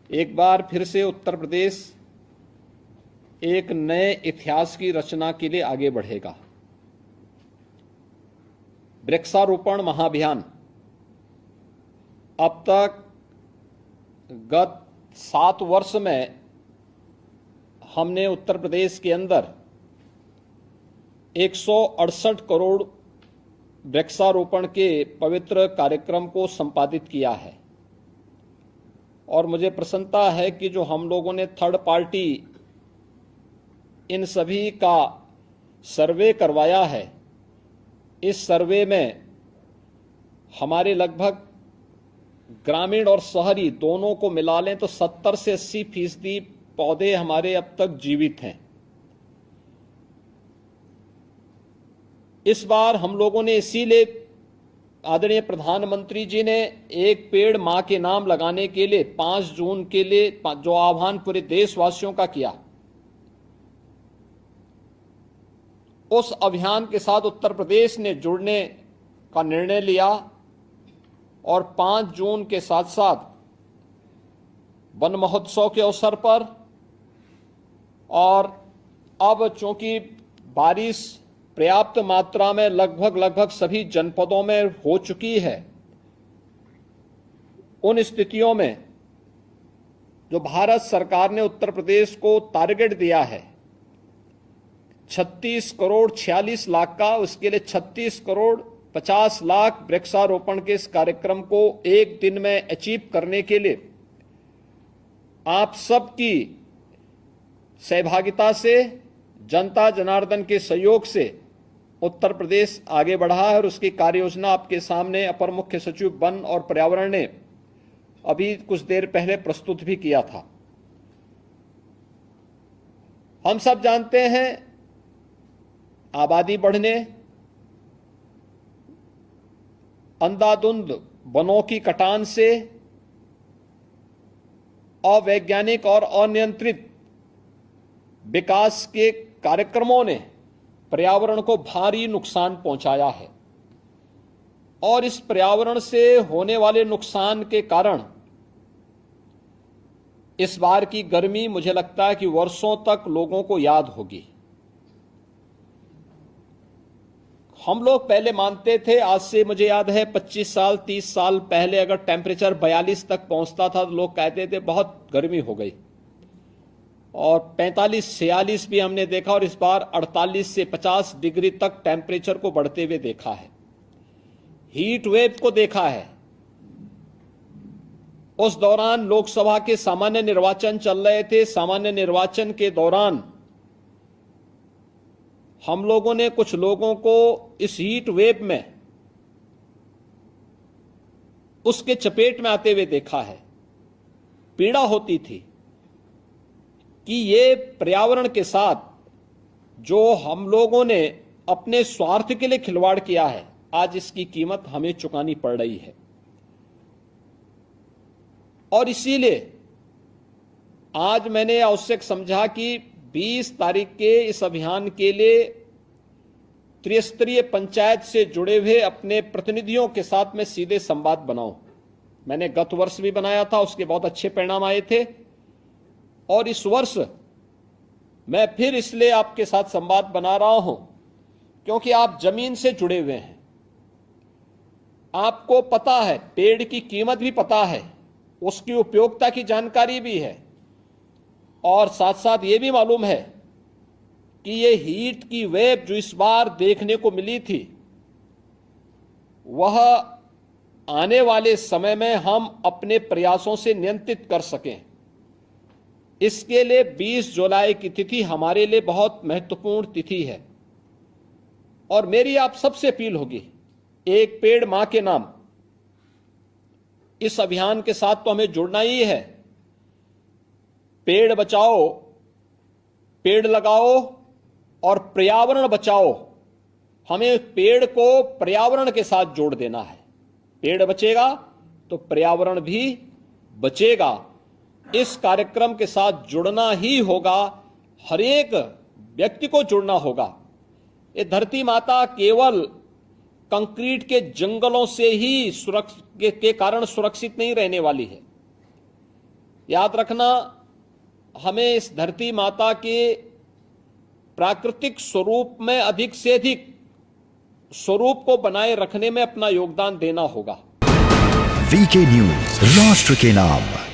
एक बार फिर से उत्तर प्रदेश एक नए इतिहास की रचना के लिए आगे बढ़ेगा। वृक्षारोपण महाअभियान अब तक गत 7 वर्ष में हमने उत्तर प्रदेश के अंदर 168 करोड़ वृक्षारोपण के पवित्र कार्यक्रम को संपादित किया है और मुझे प्रसन्नता है कि जो हम लोगों ने थर्ड पार्टी इन सभी का सर्वे करवाया है, इस सर्वे में हमारे लगभग ग्रामीण और शहरी दोनों को मिला लें तो 70 से 80% पौधे हमारे अब तक जीवित हैं। इस बार हम लोगों ने इसीलिए आदरणीय प्रधानमंत्री जी ने एक पेड़ मां के नाम लगाने के लिए 5 जून के लिए जो आह्वान पूरे देशवासियों का किया, उस अभियान के साथ उत्तर प्रदेश ने जुड़ने का निर्णय लिया और 5 जून के साथ साथ वन महोत्सव के अवसर पर और अब चूंकि बारिश पर्याप्त मात्रा में लगभग सभी जनपदों में हो चुकी है, उन स्थितियों में जो भारत सरकार ने उत्तर प्रदेश को टारगेट दिया है 36 करोड़ 46 लाख का, उसके लिए 36 करोड़ 50 लाख वृक्षारोपण के इस कार्यक्रम को एक दिन में अचीव करने के लिए आप सबकी सहभागिता से, जनता जनार्दन के सहयोग से उत्तर प्रदेश आगे बढ़ा है और उसकी कार्य योजना आपके सामने अपर मुख्य सचिव वन और पर्यावरण ने अभी कुछ देर पहले प्रस्तुत भी किया था। हम सब जानते हैं आबादी बढ़ने, अंधाधुंध वनों की कटान से, अवैज्ञानिक और अनियंत्रित विकास के कार्यक्रमों ने पर्यावरण को भारी नुकसान पहुंचाया है और इस पर्यावरण से होने वाले नुकसान के कारण इस बार की गर्मी मुझे लगता है कि वर्षों तक लोगों को याद होगी। हम लोग पहले मानते थे, आज से मुझे याद है 25 साल 30 साल पहले अगर टेम्परेचर 42 तक पहुंचता था तो लोग कहते थे बहुत गर्मी हो गई, और 45-46 भी हमने देखा और इस बार 48 से 50 डिग्री तक टेम्परेचर को बढ़ते हुए देखा है, हीट वेव को देखा है। उस दौरान लोकसभा के सामान्य निर्वाचन चल रहे थे, सामान्य निर्वाचन के दौरान हम लोगों ने कुछ लोगों को इस हीट वेव में उसके चपेट में आते हुए देखा है। पीड़ा होती थी कि ये पर्यावरण के साथ जो हम लोगों ने अपने स्वार्थ के लिए खिलवाड़ किया है, आज इसकी कीमत हमें चुकानी पड़ रही है। और इसीलिए आज मैंने आवश्यक समझा कि 20 तारीख के इस अभियान के लिए त्रिस्तरीय पंचायत से जुड़े हुए अपने प्रतिनिधियों के साथ में सीधे संवाद बनाऊं। मैंने गत वर्ष भी बनाया था, उसके बहुत अच्छे परिणाम आए थे और इस वर्ष मैं फिर इसलिए आपके साथ संवाद बना रहा हूं क्योंकि आप जमीन से जुड़े हुए हैं, आपको पता है, पेड़ की कीमत भी पता है, उसकी उपयोगिता की जानकारी भी है और साथ साथ ये भी मालूम है कि ये हीट की वेव जो इस बार देखने को मिली थी वह आने वाले समय में हम अपने प्रयासों से नियंत्रित कर सकें। इसके लिए 20 जुलाई की तिथि हमारे लिए बहुत महत्वपूर्ण तिथि है और मेरी आप सबसे अपील होगी, एक पेड़ मां के नाम इस अभियान के साथ तो हमें जुड़ना ही है। पेड़ बचाओ, पेड़ लगाओ और पर्यावरण बचाओ। हमें पेड़ को पर्यावरण के साथ जोड़ देना है। पेड़ बचेगा तो पर्यावरण भी बचेगा। इस कार्यक्रम के साथ जुड़ना ही होगा, हर एक व्यक्ति को जुड़ना होगा। ये धरती माता केवल कंक्रीट के जंगलों से ही के कारण सुरक्षित नहीं रहने वाली है। याद रखना, हमें इस धरती माता के प्राकृतिक स्वरूप में अधिक से अधिक स्वरूप को बनाए रखने में अपना योगदान देना होगा। वीके न्यूज, राष्ट्र के नाम।